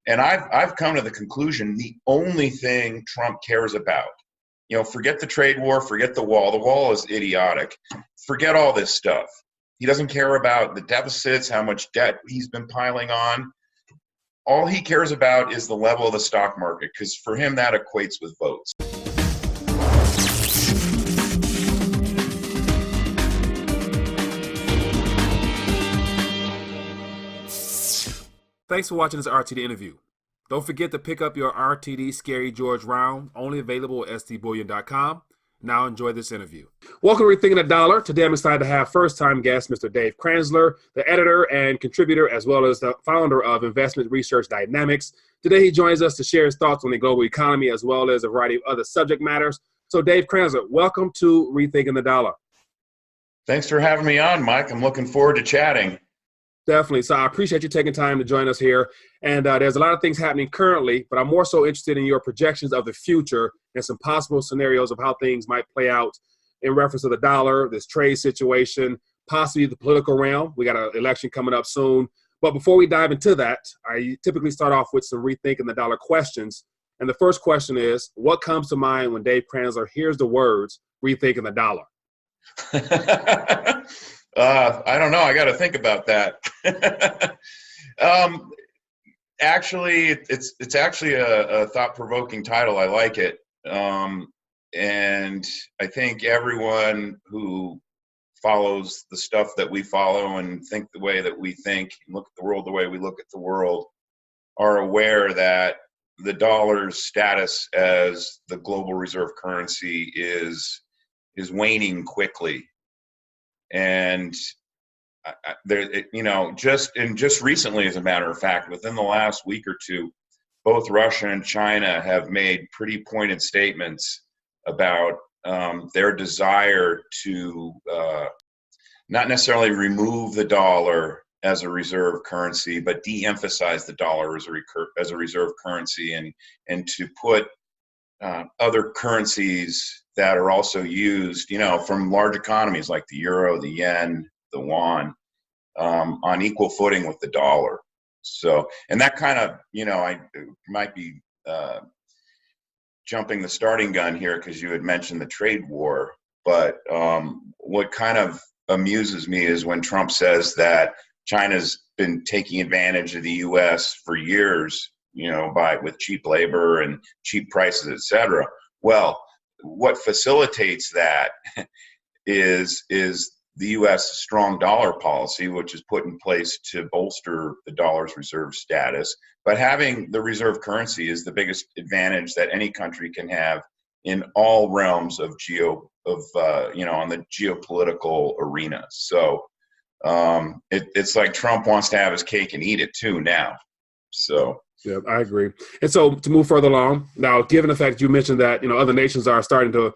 And I've come to the conclusion the only thing Trump cares about, forget the trade war, forget the wall. The wall is idiotic. Forget all this stuff. He doesn't care about the deficits, how much debt he's been piling on. All he cares about is the level of the stock market, because for him that equates with votes. Thanks for watching this RTD interview. Don't forget to pick up your RTD Scary George round, only available at SDBullion.com. Now enjoy this interview. Welcome to Rethinking the Dollar. Today I'm excited to have first-time guest Mr. Dave Kranzler, the editor and contributor, as well as the founder of Investment Research Dynamics. Today he joins us to share his thoughts on the global economy as well as a variety of other subject matters. So Dave Kranzler, welcome to Rethinking the Dollar. Thanks for having me on, Mike. I'm looking forward to chatting. Definitely. So I appreciate you taking time to join us here. And there's a lot of things happening currently, but I'm more so interested in your projections of the future and some possible scenarios of how things might play out in reference to the dollar, this trade situation, possibly the political realm. We got an election coming up soon. But before we dive into that, I typically start off with some Rethinking the Dollar questions. And the first question is, what comes to mind when Dave Kranzler hears the words Rethinking the Dollar? I don't know. I got to think about that. Actually, it's actually a thought-provoking title. I like it. And I think everyone who follows the stuff that we follow and think the way that we think, and look at the world the way we look at the world, are aware that the dollar's status as the global reserve currency is waning quickly. And just recently, as a matter of fact, within the last week or two, both Russia and China have made pretty pointed statements about their desire to not necessarily remove the dollar as a reserve currency, but de-emphasize the dollar as a reserve currency, and to put other currencies that are also used, from large economies like the euro, the yen, the yuan, on equal footing with the dollar. So, and that kind of, I might be jumping the starting gun here because you had mentioned the trade war, but what kind of amuses me is when Trump says that China's been taking advantage of the U.S. for years, with cheap labor and cheap prices, et cetera. Well, what facilitates that is the U.S. strong dollar policy, which is put in place to bolster the dollar's reserve status. But having the reserve currency is the biggest advantage that any country can have in all realms of on the geopolitical arena. So it's like Trump wants to have his cake and eat it too now. So. Yeah, I agree. And so to move further along, now, given the fact you mentioned that, other nations are starting to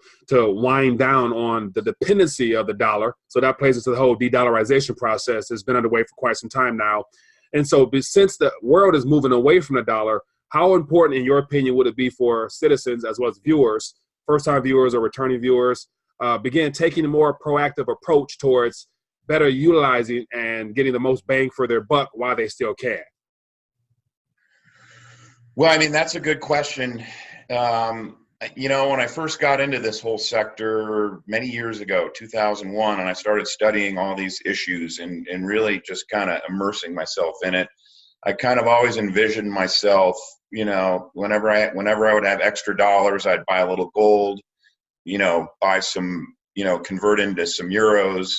wind down on the dependency of the dollar, so that plays into the whole de-dollarization process that's been underway for quite some time now. And so since the world is moving away from the dollar, how important, in your opinion, would it be for citizens as well as viewers, first-time viewers or returning viewers, begin taking a more proactive approach towards better utilizing and getting the most bang for their buck while they still can? Well, I mean, that's a good question. When I first got into this whole sector many years ago, 2001, and I started studying all these issues and really just kind of immersing myself in it, I kind of always envisioned myself, whenever I would have extra dollars, I'd buy a little gold, buy some, convert into some euros,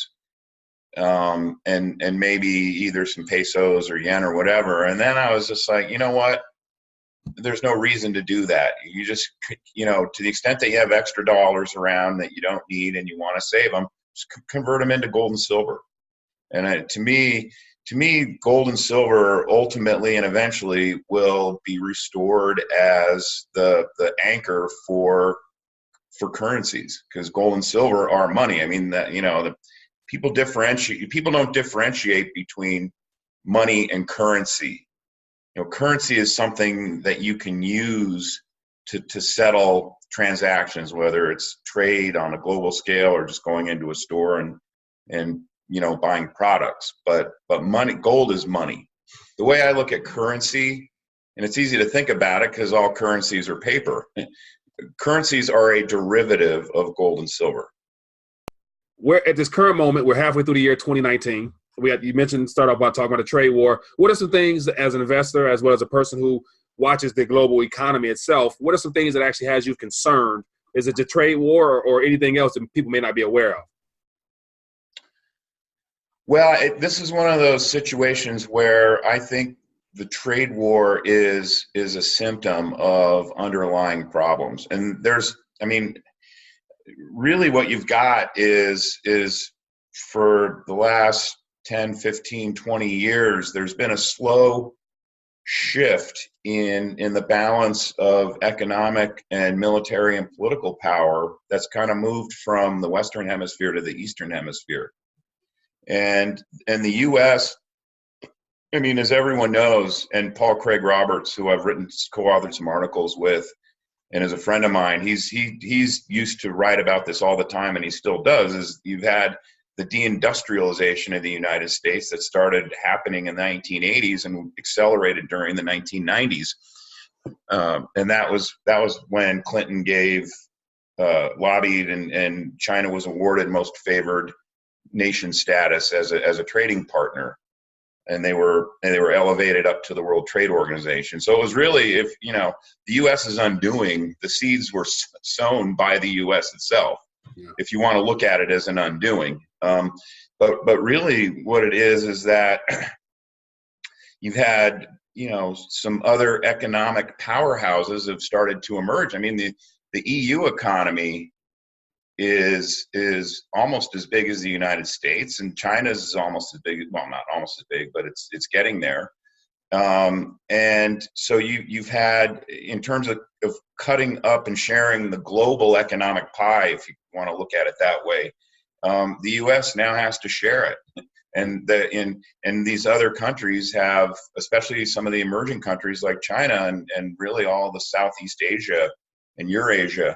and maybe either some pesos or yen or whatever. And then I was just like, you know what? There's no reason to do that. You just, to the extent that you have extra dollars around that you don't need and you want to save them, just convert them into gold and silver. And to me, gold and silver ultimately and eventually will be restored as the anchor for currencies, because gold and silver are money. I mean, that people don't differentiate between money and currency. Currency is something that you can use to settle transactions, whether it's trade on a global scale or just going into a store and buying products. But money, gold is money. The way I look at currency And it's easy to think about it because all currencies are paper. Currencies are a derivative of gold and silver. We're at this current moment, we're halfway through the year 2019. You mentioned, start off by talking about the trade war. What are some things as an investor, as well as a person who watches the global economy itself, what are some things that actually has you concerned? Is it the trade war or anything else that people may not be aware of? Well, this is one of those situations where I think the trade war is a symptom of underlying problems. And really what you've got is for the last 10, 15, 20 years, there's been a slow shift in the balance of economic and military and political power that's kind of moved from the Western Hemisphere to the Eastern Hemisphere. And the U.S., as everyone knows, and Paul Craig Roberts, who I've co-authored some articles with, and is a friend of mine, he's used to write about this all the time, and he still does, is you've had the deindustrialization of the United States that started happening in the 1980s and accelerated during the 1990s. And that was when Clinton lobbied and China was awarded most favored nation status as a trading partner. And they were elevated up to the World Trade Organization. So it was really, the U.S.'s undoing, the seeds were sown by the U.S. itself, if you want to look at it as an undoing. But really what it is that you've had, some other economic powerhouses have started to emerge. The EU economy is almost as big as the United States, and China's is almost as big. Well, not almost as big, but it's getting there. And so you've had, in terms of cutting up and sharing the global economic pie, if you want to look at it that way, the U.S. now has to share it. And these other countries have, especially some of the emerging countries like China and really all the Southeast Asia and Eurasia,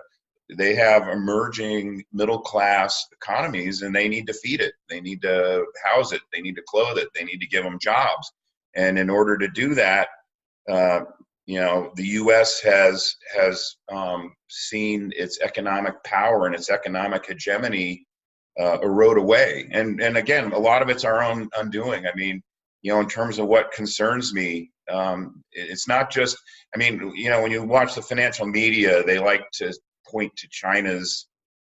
they have emerging middle-class economies, and they need to feed it. They need to house it. They need to clothe it. They need to give them jobs. And in order to do that, the U.S. has seen its economic power and its economic hegemony erode away. And again, a lot of it's our own undoing. In terms of what concerns me, it's not just, when you watch the financial media, they like to point to China's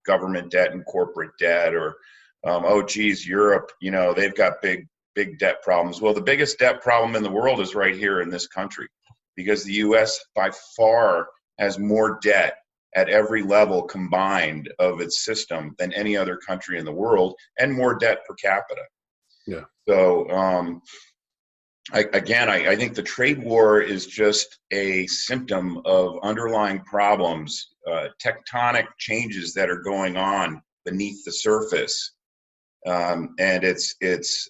government debt and corporate debt, or Europe, they've got big debt problems. Well, the biggest debt problem in the world is right here in this country, because the U.S. by far has more debt at every level combined of its system than any other country in the world, and more debt per capita. Yeah. So I think the trade war is just a symptom of underlying problems, tectonic changes that are going on beneath the surface. And it's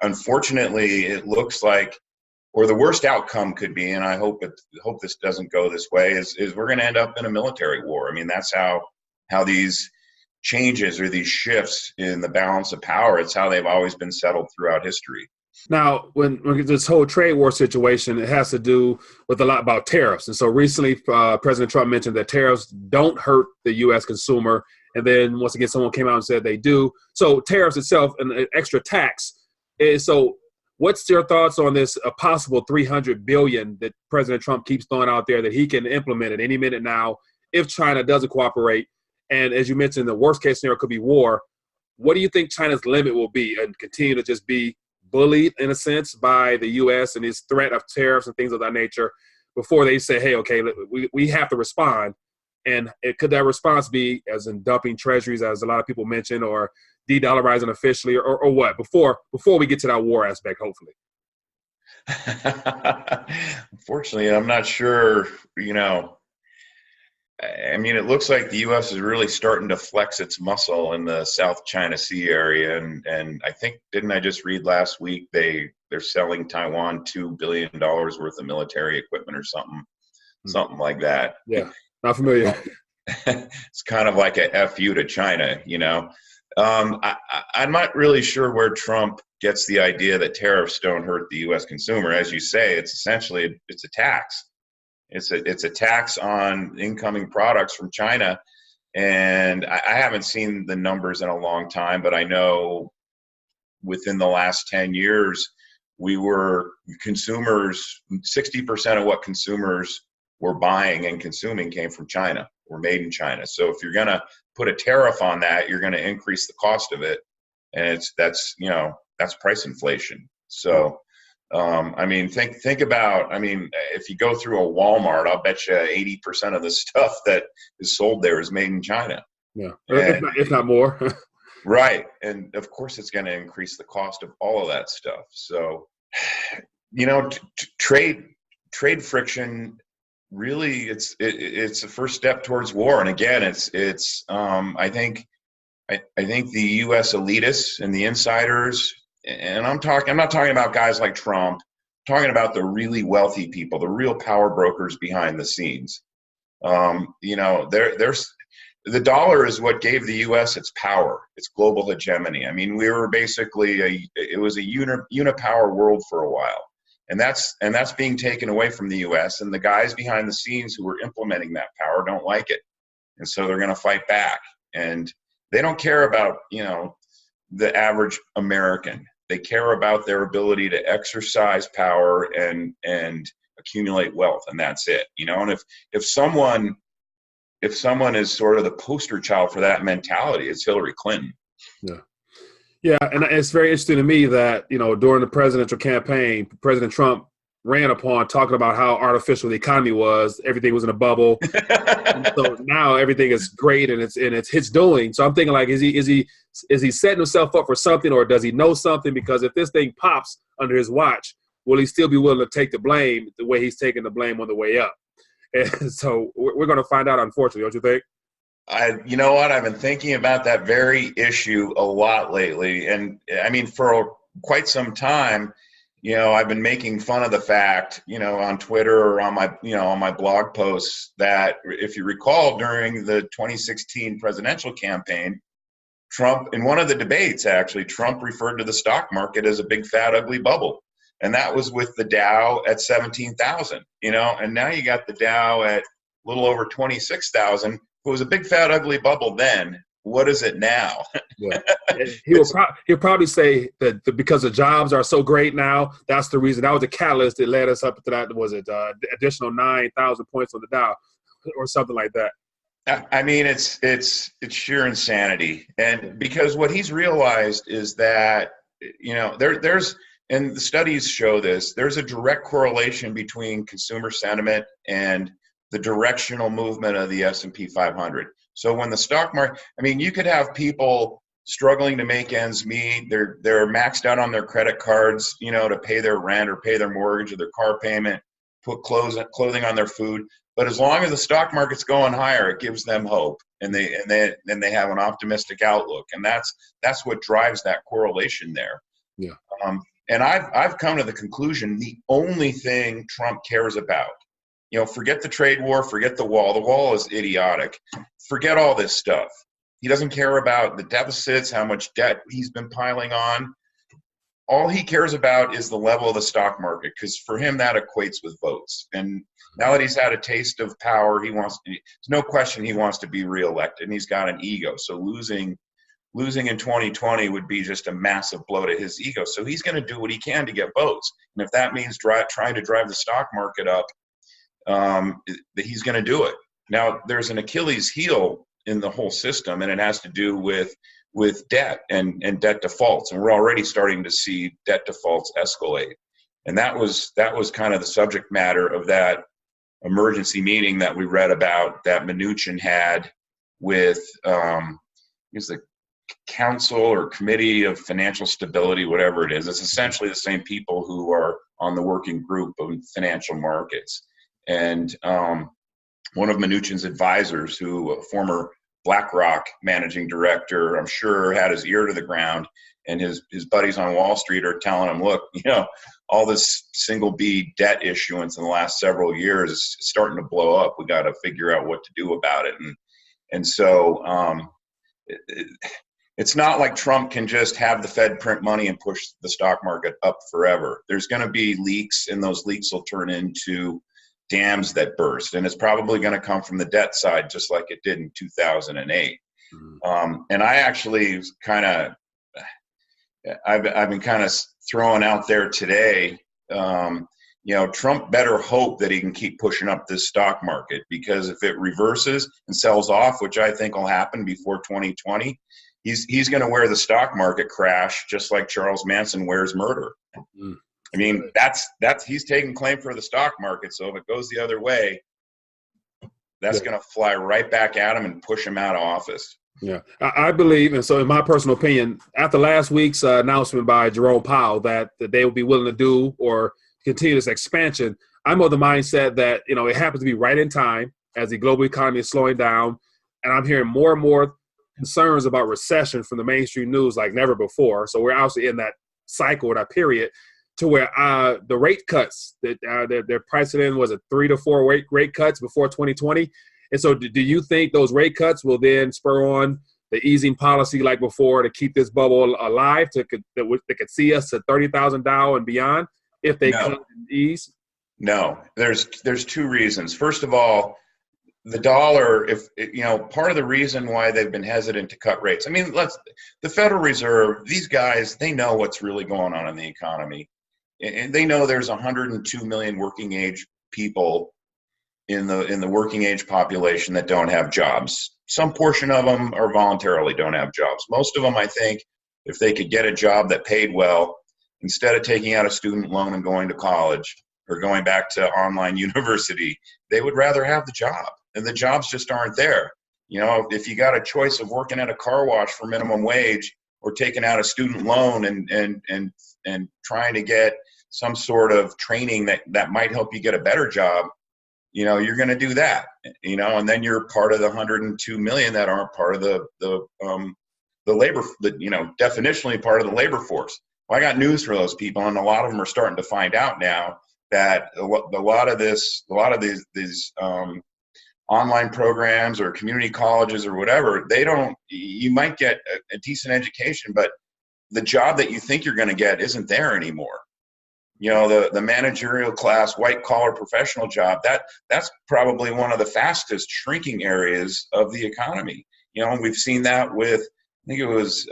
unfortunately, it looks like, or the worst outcome could be, and I hope this doesn't go this way, is we're going to end up in a military war. That's how these changes or these shifts in the balance of power, it's how they've always been settled throughout history. Now, when this whole trade war situation, it has to do with a lot about tariffs. And so recently, President Trump mentioned that tariffs don't hurt the U.S. consumer. And then once again, someone came out and said they do. So tariffs itself, an extra tax. So what's your thoughts on this possible $300 billion that President Trump keeps throwing out there that he can implement at any minute now if China doesn't cooperate? And as you mentioned, the worst case scenario could be war. What do you think China's limit will be, and continue to just be bullied in a sense by the U.S. and this threat of tariffs and things of that nature before they say, hey, okay, we have to respond? And could that response be as in dumping treasuries, as a lot of people mention, or de-dollarizing officially, or what, before we get to that war aspect, hopefully? Unfortunately, I'm not sure, it looks like the U.S. is really starting to flex its muscle in the South China Sea area, and I think, didn't I just read last week they're selling Taiwan $2 billion worth of military equipment or something like that. Yeah, not familiar. It's kind of like a FU to China, I'm not really sure where Trump gets the idea that tariffs don't hurt the U.S. consumer. As you say, it's essentially it's a tax. It's a tax on incoming products from China, and I haven't seen the numbers in a long time, but I know within the last 10 years, we were consumers. 60% of what consumers were buying and consuming came from China, were made in China. So if you're going to put a tariff on that, you're going to increase the cost of it, and that's price inflation. So I mean, think about, I mean, if you go through a Walmart, I'll bet you 80% of the stuff that is sold there is made in China. Yeah, if not more. Right, and of course it's going to increase the cost of all of that stuff. So, trade friction really it's the first step towards war. And again, it's I think the U.S. elitists and the insiders, and I'm not talking about guys like Trump. I'm talking about the really wealthy people, the real power brokers behind the scenes. The dollar is what gave the U.S. its power, its global hegemony. I mean, we were basically it was a unipower world for a while, and that's being taken away from the U.S. And the guys behind the scenes who were implementing that power don't like it, and so they're going to fight back. And they don't care about the average American. They care about their ability to exercise power and accumulate wealth, and that's it. And if someone is sort of the poster child for that mentality, it's Hillary Clinton. Yeah, and it's very interesting to me that during the presidential campaign, President Trump ran upon talking about how artificial the economy was. Everything was in a bubble. So now everything is great and it's his doing. So I'm thinking, like, is he setting himself up for something, or does he know something? Because if this thing pops under his watch, will he still be willing to take the blame the way he's taking the blame on the way up? And so we're going to find out, unfortunately, don't you think? You know what? I've been thinking about that very issue a lot lately. And I mean, for quite some time, I've been making fun of the fact, on Twitter or on my blog posts, that if you recall, during the 2016 presidential campaign, Trump, in one of the debates, actually, Trump referred to the stock market as a big, fat, ugly bubble. And that was with the Dow at 17,000, and now you got the Dow at a little over 26,000. It was a big, fat, ugly bubble then. What is it now? Yeah. He'll probably say that because the jobs are so great now, that's the reason. That was the catalyst that led us up to that. Was it additional 9,000 points on the Dow or something like that? I mean, it's sheer insanity. And because what he's realized is that, there's, and the studies show this, there's a direct correlation between consumer sentiment and the directional movement of the S&P 500. So when the stock market, I mean, you could have people struggling to make ends meet. They're maxed out on their credit cards, to pay their rent or pay their mortgage or their car payment, put clothing on their food. But as long as the stock market's going higher, it gives them hope, and they have an optimistic outlook, and that's what drives that correlation there. Yeah. And I've come to the conclusion the only thing Trump cares about, forget the trade war, forget the wall. The wall is idiotic. Forget all this stuff. He doesn't care about the deficits, how much debt he's been piling on. All he cares about is the level of the stock market, because for him that equates with votes. And now that he's had a taste of power, there's no question he wants to be reelected, and he's got an ego. So losing in 2020 would be just a massive blow to his ego. So he's going to do what he can to get votes. And if that means trying to drive the stock market up, he's going to do it. Now, there's an Achilles heel in the whole system, and it has to do with debt and debt defaults. And we're already starting to see debt defaults escalate. And that was kind of the subject matter of that emergency meeting that we read about that Mnuchin had with the Council or Committee of Financial Stability, whatever it is. It's essentially the same people who are on the working group of financial markets. And one of Mnuchin's advisors, who a former BlackRock managing director, I'm sure had his ear to the ground, and his buddies on Wall Street are telling him, look, all this single B debt issuance in the last several years is starting to blow up. We got to figure out what to do about it. And so it's not like Trump can just have the Fed print money and push the stock market up forever. There's going to be leaks, and those leaks will turn into dams that burst. And it's probably going to come from the debt side, just like it did in 2008. And I actually I've been kind of throwing out there today, Trump better hope that he can keep pushing up this stock market, because if it reverses and sells off, which I think will happen before 2020, he's going to wear the stock market crash just like Charles Manson wears murder. I mean, that's he's taking claim for the stock market. So if it goes the other way, that's going to fly right back at him and push him out of office. Yeah, I believe, and so in my personal opinion, after last week's announcement by Jerome Powell that they would be willing to do or continue this expansion, I'm of the mindset that, it happens to be right in time as the global economy is slowing down. And I'm hearing more and more concerns about recession from the mainstream news like never before. So we're obviously in that cycle or that period to where the rate cuts that they're pricing in was 3 to 4 rate cuts before 2020. And so do you think those rate cuts will then spur on the easing policy like before to keep this bubble alive, that could see us to 30,000 Dow and beyond if they cut and ease? No, there's two reasons. First of all, the dollar, part of the reason why they've been hesitant to cut rates. I mean, the Federal Reserve, these guys, they know what's really going on in the economy. And they know there's 102 million working age people in the working age population that don't have jobs. Some portion of them are voluntarily don't have jobs. Most of them, I think, if they could get a job that paid well, instead of taking out a student loan and going to college or going back to online university, they would rather have the job. And the jobs just aren't there. If you got a choice of working at a car wash for minimum wage or taking out a student loan and trying to get some sort of training that might help you get a better job, you're going to do that, and then you're part of the 102 million that aren't part of the labor, definitionally part of the labor force. Well, I got news for those people, and a lot of them are starting to find out now that a lot of these online programs or community colleges or whatever, you might get a decent education, but the job that you think you're going to get isn't there anymore. The managerial class, white collar professional job, that's probably one of the fastest shrinking areas of the economy. And we've seen that with, I think it was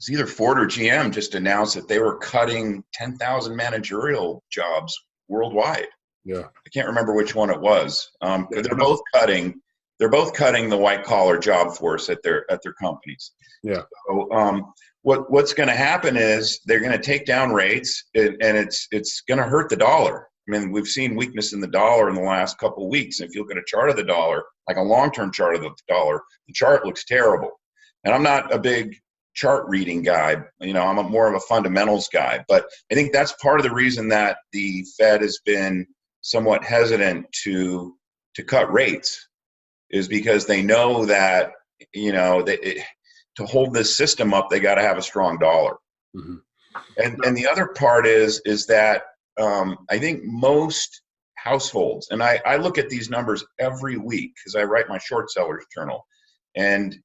either Ford or GM just announced that they were cutting 10,000 managerial jobs worldwide. Yeah, I can't remember which one it was. They're both cutting the white collar job force at their companies. Yeah. So what's going to happen is they're going to take down rates, and it's going to hurt the dollar. I mean, we've seen weakness in the dollar in the last couple of weeks. If you look at a chart of the dollar, like a long-term chart of the dollar, the chart looks terrible. And I'm not a big chart reading guy. I'm more of a fundamentals guy. But I think that's part of the reason that the Fed has been somewhat hesitant to cut rates, is because they know that, to hold this system up, they got to have a strong dollar. Mm-hmm. And the other part is that I think most households, and I look at these numbers every week because I write my short sellers journal, and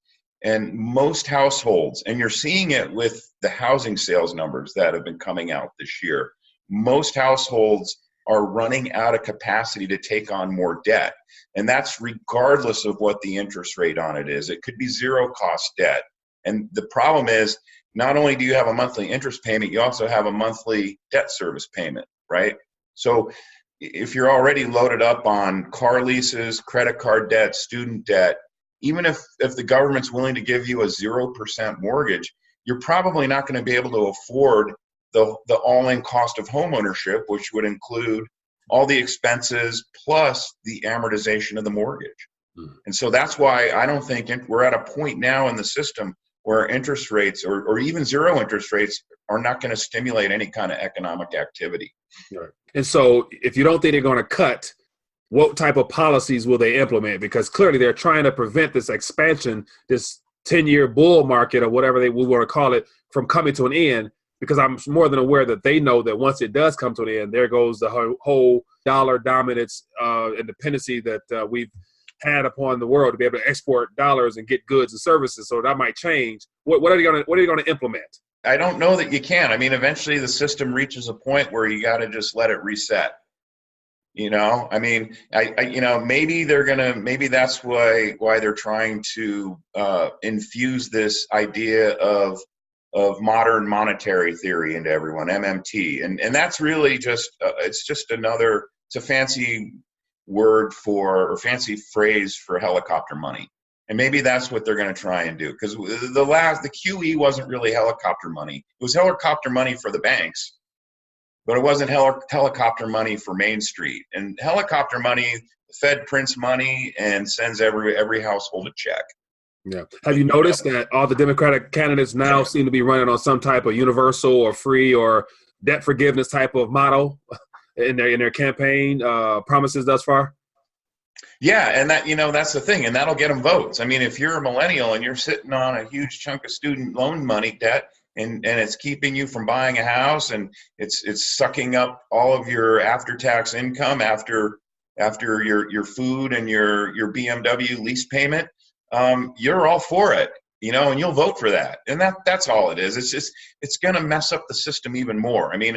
most households, and you're seeing it with the housing sales numbers that have been coming out this year, most households are running out of capacity to take on more debt. And that's regardless of what the interest rate on it is. It could be zero cost debt. And the problem is, not only do you have a monthly interest payment, you also have a monthly debt service payment, right? So if you're already loaded up on car leases, credit card debt, student debt, even if the government's willing to give you a 0% mortgage, you're probably not going to be able to afford the all-in cost of homeownership, which would include all the expenses plus the amortization of the mortgage. And so that's why I don't think we're at a point now in the system where interest rates or even zero interest rates are not going to stimulate any kind of economic activity. Right. And so if you don't think they're going to cut, what type of policies will they implement? Because clearly they're trying to prevent this expansion, this 10-year bull market or whatever we want to call it, from coming to an end. Because I'm more than aware that they know that once it does come to an end, there goes the whole dollar dominance and dependency that we've had upon the world to be able to export dollars and get goods and services. So that might change. What are you going to implement? I don't know that you can. I mean, eventually the system reaches a point where you got to just let it reset. I mean, maybe that's why they're trying to infuse this idea of modern monetary theory into everyone, MMT, and that's really just it's a fancy word or fancy phrase for helicopter money, and maybe that's what they're going to try and do, because the QE wasn't really helicopter money. It was helicopter money for the banks, but it wasn't helicopter money for Main Street. And helicopter money, the Fed prints money and sends every household a check. Yeah. Have you noticed that all the Democratic candidates now seem to be running on some type of universal or free or debt forgiveness type of model in their campaign promises thus far? Yeah, and that's the thing, and that'll get them votes. I mean, if you're a millennial and you're sitting on a huge chunk of student loan money debt, and it's keeping you from buying a house, and it's sucking up all of your after-tax income after your food and your BMW lease payment, you're all for it, and you'll vote for that. And that's all it is. It's going to mess up the system even more. I mean,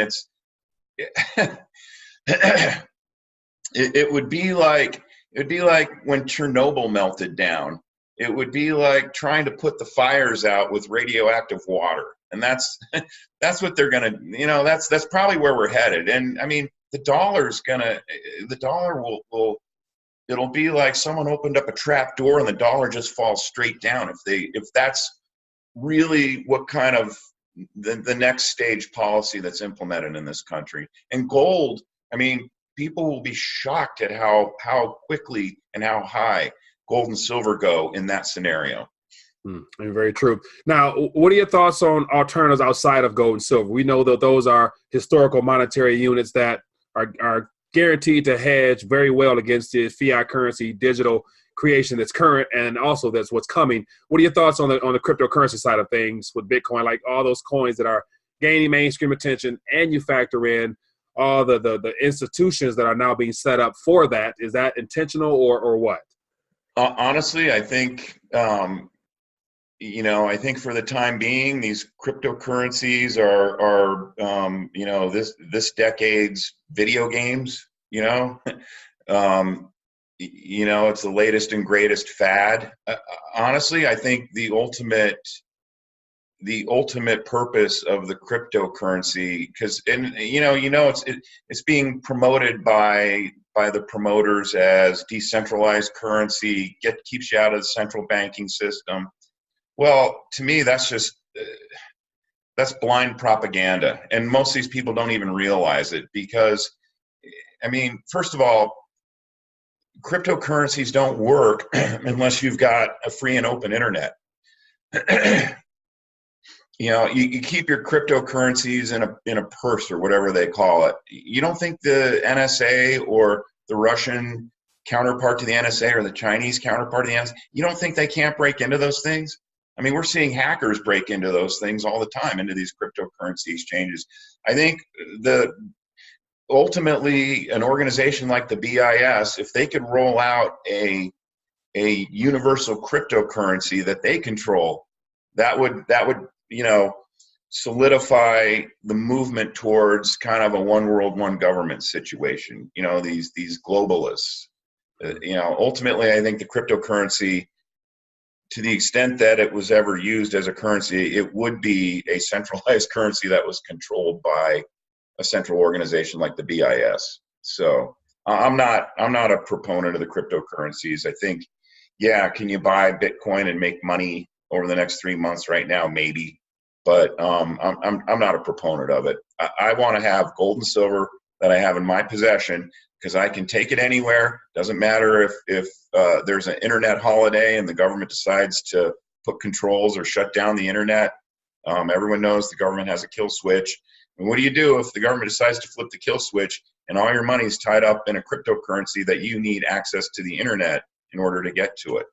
it would be like when Chernobyl melted down. It would be like trying to put the fires out with radioactive water. And that's what they're gonna, that's probably where we're headed. And I mean, the dollar will it'll be like someone opened up a trap door and the dollar just falls straight down. If that's really what kind of the next stage policy that's implemented in this country. And gold, I mean, people will be shocked at how quickly and how high gold and silver go in that scenario. Very true. Now, what are your thoughts on alternatives outside of gold and silver? We know that those are historical monetary units that are guaranteed to hedge very well against the fiat currency digital creation that's current, and also that's what's coming. What are your thoughts on the cryptocurrency side of things with Bitcoin, like all those coins that are gaining mainstream attention, and you factor in all the institutions that are now being set up for that? Is that intentional or what? Honestly, I think I think for the time being, these cryptocurrencies are this decade's video games. It's the latest and greatest fad. Honestly, I think the ultimate purpose of the cryptocurrency, because it's being promoted by the promoters as decentralized currency, keeps you out of the central banking system. Well, to me, that's blind propaganda, and most of these people don't even realize it, because, I mean, first of all, cryptocurrencies don't work unless you've got a free and open internet. You keep your cryptocurrencies in a purse or whatever they call it. You don't think the NSA or the Russian counterpart to the NSA or the Chinese counterpart to the NSA, you don't think they can't break into those things? I mean, we're seeing hackers break into those things all the time, into these cryptocurrency exchanges. I think ultimately an organization like the BIS, if they could roll out a universal cryptocurrency that they control, that would solidify the movement towards kind of a one world, one government situation. These globalists. Ultimately, I think the cryptocurrency, to the extent that it was ever used as a currency, it would be a centralized currency that was controlled by a central organization like the BIS. So I'm not a proponent of the cryptocurrencies. I think, yeah, can you buy Bitcoin and make money over the next 3 months? Right now, maybe, but I'm not a proponent of it. I want to have gold and silver that I have in my possession, because I can take it anywhere. Doesn't matter if there's an internet holiday and the government decides to put controls or shut down the internet. Everyone knows the government has a kill switch. And what do you do if the government decides to flip the kill switch and all your money is tied up in a cryptocurrency that you need access to the internet in order to get to it?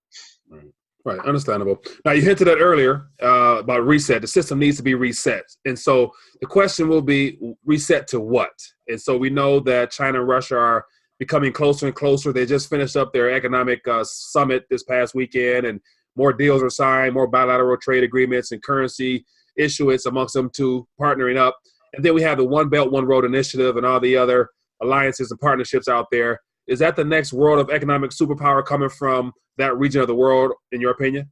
Right, understandable. Now, you hinted at earlier about reset. The system needs to be reset. And so the question will be, reset to what? And so we know that China and Russia are becoming closer and closer. They just finished up their economic summit this past weekend, and more deals are signed, more bilateral trade agreements and currency issuance amongst them two partnering up. And then we have the One Belt, One Road initiative and all the other alliances and partnerships out there. Is that the next world of economic superpower coming from that region of the world, in your opinion?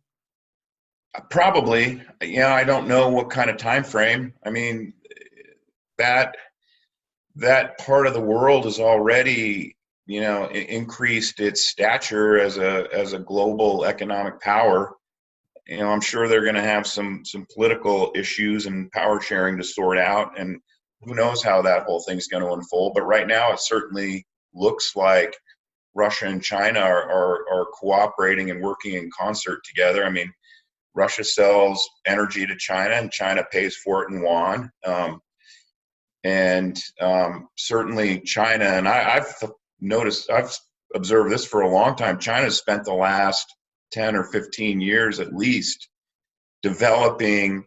Probably. Yeah, I don't know what kind of time frame. I mean, that part of the world has already, increased its stature as a global economic power. I'm sure they're going to have some political issues and power sharing to sort out, and who knows how that whole thing's going to unfold. But right now, it certainly looks like Russia and China are cooperating and working in concert together. I mean, Russia sells energy to China, and China pays for it in yuan. Certainly China, and I've observed this for a long time, China's spent the last 10 or 15 years at least developing,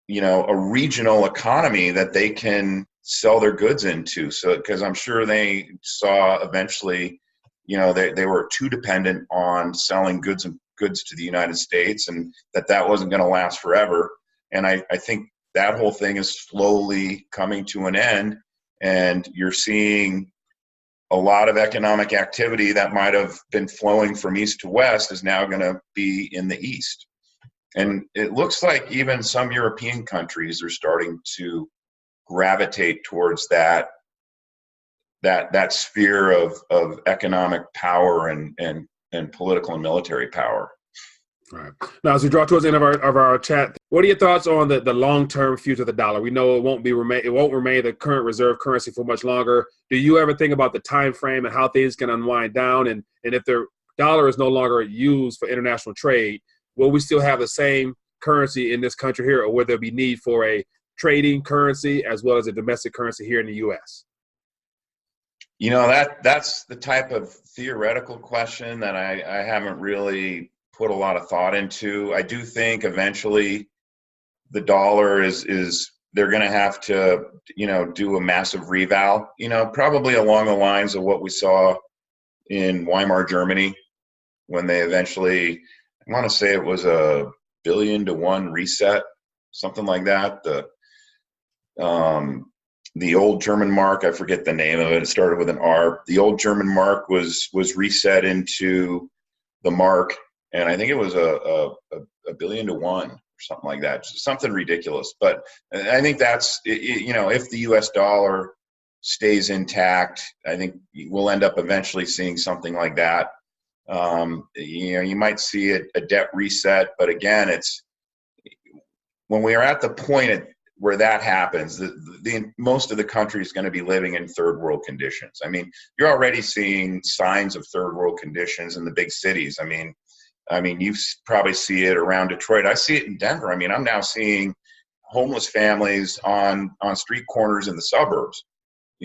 a regional economy that they can sell their goods into. So, because I'm sure they saw eventually, they were too dependent on selling goods to the United States, and that wasn't going to last forever. And I think that whole thing is slowly coming to an end, and you're seeing a lot of economic activity that might have been flowing from east to west is now going to be in the east. And it looks like even some European countries are starting to gravitate towards that sphere of economic power and political and military power. All right. Now, as we draw towards the end of our chat, what are your thoughts on the long-term future of the dollar? We know it won't remain the current reserve currency for much longer. Do you ever think about the time frame and how things can unwind down? And if the dollar is no longer used for international trade, will we still have the same currency in this country here, or will there be need for a trading currency as well as a domestic currency here in the U.S.? That's the type of theoretical question that I haven't really put a lot of thought into. I do think eventually the dollar is they're going to have to, do a massive reval, probably along the lines of what we saw in Weimar Germany when they eventually, I want to say it was $1 billion to 1 reset, something like that. The old German mark, I forget the name of it. It started with an R. The old German mark was reset into the mark, and I think it was a $1 billion to 1 or something like that. Something ridiculous. But I think that's, if the U.S. dollar stays intact, I think we'll end up eventually seeing something like that. You might see a debt reset, but again, it's when we are at the point where that happens, most of the country is going to be living in third world conditions. I mean, you're already seeing signs of third world conditions in the big cities. I mean, you probably see it around Detroit. I see it in Denver. I mean, I'm now seeing homeless families on street corners in the suburbs.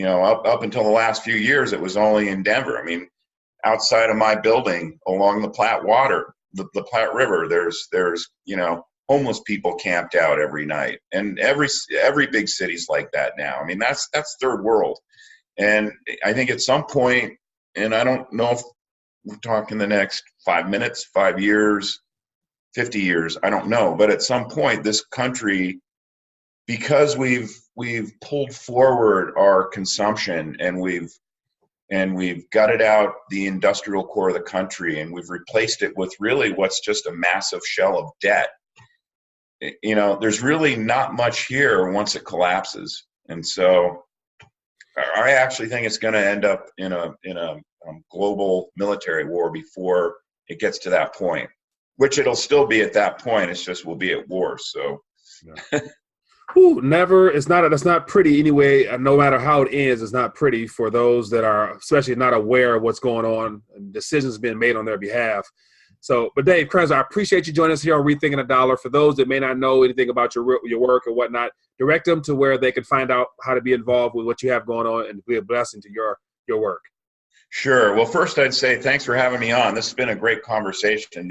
Up until the last few years, it was only in Denver. I mean, outside of my building, along the Platte the Platte River, there's homeless people camped out every night, and every big city's like that now. I mean, that's third world, and I think at some point, and I don't know if we're talking the next 5 minutes, 5 years, 50 years, I don't know, but at some point, this country, because we've pulled forward our consumption and we've gutted out the industrial core of the country, and we've replaced it with really what's just a massive shell of debt. There's really not much here once it collapses. And so I actually think it's going to end up in a global military war before it gets to that point, which it'll still be at that point. It's just we'll be at war. So yeah. Ooh, that's not pretty anyway. No matter how it ends, it's not pretty for those that are especially not aware of what's going on and decisions being made on their behalf. So, but Dave Kranzler, I appreciate you joining us here on Rethinking the Dollar. For those that may not know anything about your work or whatnot, direct them to where they can find out how to be involved with what you have going on and be a blessing to your work. Sure. Well, first I'd say thanks for having me on. This has been a great conversation.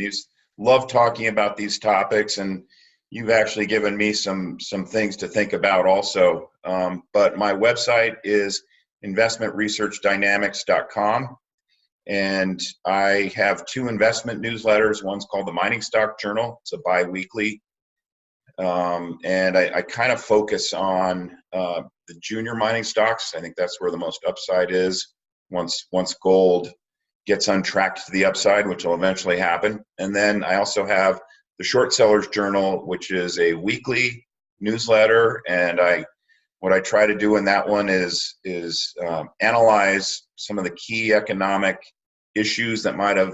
Love talking about these topics, and you've actually given me some things to think about also. But my website is investmentresearchdynamics.com. And I have 2 investment newsletters. One's called the Mining Stock Journal. It's a bi-weekly. And I kind of focus on the junior mining stocks. I think that's where the most upside is once gold gets untracked to the upside, which will eventually happen. And then I also have the Short Sellers Journal, which is a weekly newsletter. And what I try to do in that one is analyze some of the key economic issues that might have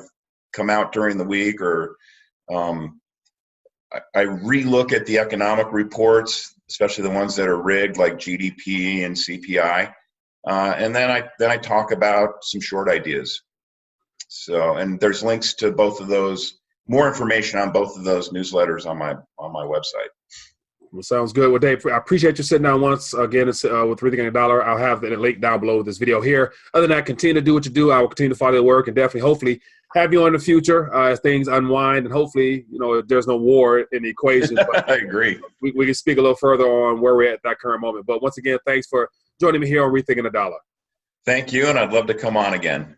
come out during the week, or I relook at the economic reports, especially the ones that are rigged, like GDP and CPI, and then I talk about some short ideas. So, and there's links to both of those, more information on both of those newsletters on my website. Well, sounds good. Well, Dave, I appreciate you sitting down once again with Rethinking a Dollar. I'll have the link down below this video here. Other than that, continue to do what you do. I will continue to follow your work and definitely, hopefully, have you on in the future as things unwind, and hopefully, there's no war in the equation. But I agree. We can speak a little further on where we're at that current moment. But once again, thanks for joining me here on Rethinking a Dollar. Thank you, and I'd love to come on again.